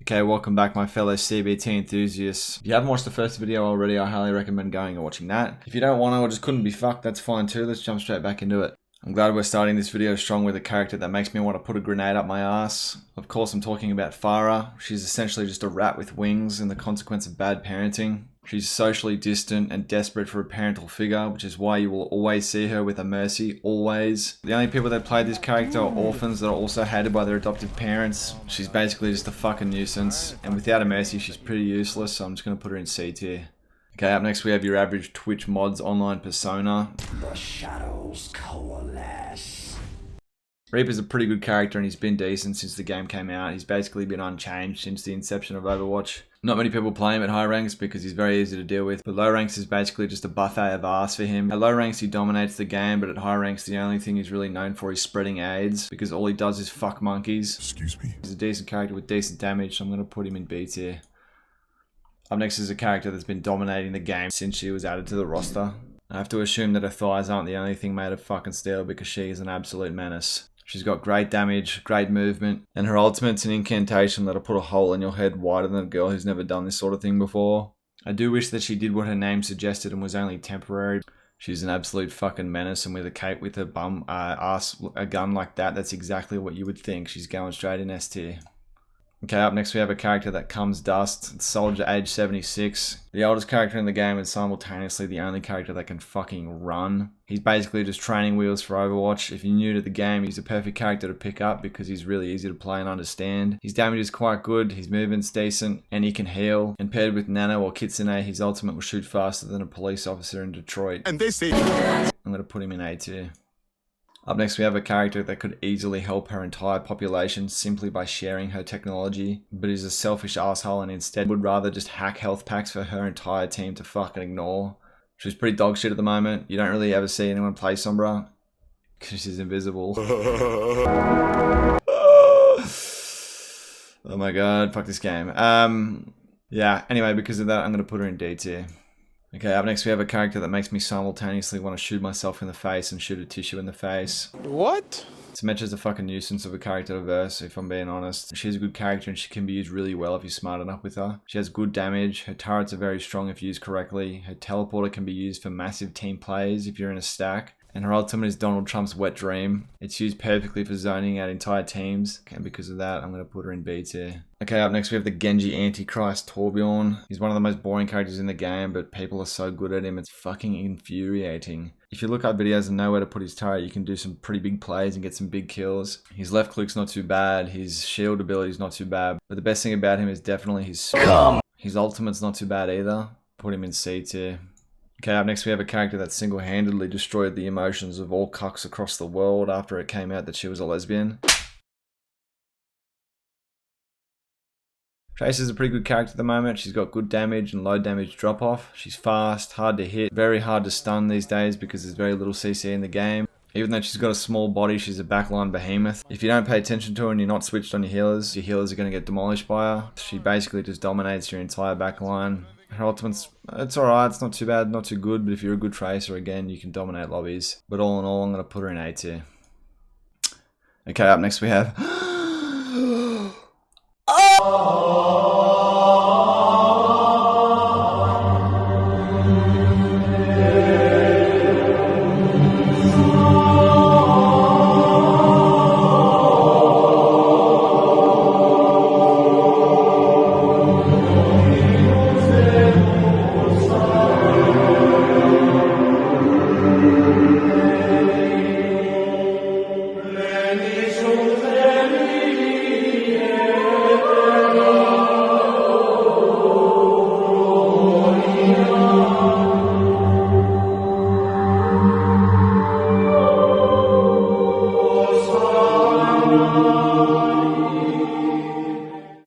Okay, welcome back my fellow CBT enthusiasts. If you haven't watched the first video already, I highly recommend going and watching that. If you don't want to or just couldn't be fucked, that's fine too. Let's jump straight back into it. I'm glad we're starting this video strong with a character that makes me want to put a grenade up my ass. Of course, I'm talking about Farah. She's essentially just a rat with wings and the consequence of bad parenting. She's socially distant and desperate for a parental figure, which is why you will always see her with a Mercy, always. The only people that play this character are orphans that are also hated by their adoptive parents. She's basically just a fucking nuisance, and without a Mercy, she's pretty useless, so I'm just going to put her in C tier. Okay, up next we have your average Twitch mods online persona. The shadows coalesce. Reaper's a pretty good character and he's been decent since the game came out. He's basically been unchanged since the inception of Overwatch. Not many people play him at high ranks because he's very easy to deal with, but low ranks is basically just a buffet of arse for him. At low ranks he dominates the game, but at high ranks the only thing he's really known for is spreading AIDS, because all he does is fuck monkeys. Excuse me. He's a decent character with decent damage, so I'm going to put him in B tier. Up next is a character that's been dominating the game since she was added to the roster. I have to assume that her thighs aren't the only thing made of fucking steel because she is an absolute menace. She's got great damage, great movement, and her ultimate's an incantation that'll put a hole in your head wider than a girl who's never done this sort of thing before. I do wish that she did what her name suggested and was only temporary. She's an absolute fucking menace, and with a cape with her bum ass, a gun like that, that's exactly what you would think. She's going straight in S tier. Okay, up next we have a character that comes dust. It's Soldier, age 76. The oldest character in the game and simultaneously the only character that can fucking run. He's basically just training wheels for Overwatch. If you're new to the game, he's a perfect character to pick up because he's really easy to play and understand. His damage is quite good, his movement's decent, and he can heal. And paired with Nano or Kitsune, his ultimate will shoot faster than a police officer in Detroit. And they say I'm gonna put him in A tier. Up next we have a character that could easily help her entire population simply by sharing her technology, but is a selfish asshole and instead would rather just hack health packs for her entire team to fucking ignore. She's pretty dog shit at the moment. You don't really ever see anyone play Sombra because she's invisible. Oh my god, fuck this game. Yeah, anyway, because of that I'm going to put her in D tier. Okay, up next we have a character that makes me simultaneously want to shoot myself in the face and shoot a tissue in the face. what? Symmetra's a fucking nuisance of a character to verse, if I'm being honest. She's a good character and she can be used really well if you're smart enough with her. She has good damage, her turrets are very strong if used correctly, her teleporter can be used for massive team plays if you're in a stack, and her ultimate is Donald Trump's wet dream. It's used perfectly for zoning out entire teams, and because of that, I'm going to put her in B tier. Okay, up next we have the Genji Antichrist Torbjorn. He's one of the most boring characters in the game, but people are so good at him, it's fucking infuriating. If you look up videos and know where to put his turret, you can do some pretty big plays and get some big kills. His left click's not too bad, his shield ability's not too bad, but the best thing about him is definitely his scum. His ultimate's not too bad either. Put him in C tier. Okay, up next we have a character that single-handedly destroyed the emotions of all cucks across the world after it came out that she was a lesbian. Tracer's a pretty good character at the moment. She's got good damage and low damage drop off. She's fast, hard to hit, very hard to stun these days because there's very little CC in the game. Even though she's got a small body, she's a backline behemoth. If you don't pay attention to her and you're not switched on your healers are going to get demolished by her. She basically just dominates your entire backline. Her ultimate's, it's alright, it's not too bad, not too good, but if you're a good tracer, again, you can dominate lobbies. But all in all, I'm going to put her in A tier. Okay, up next we have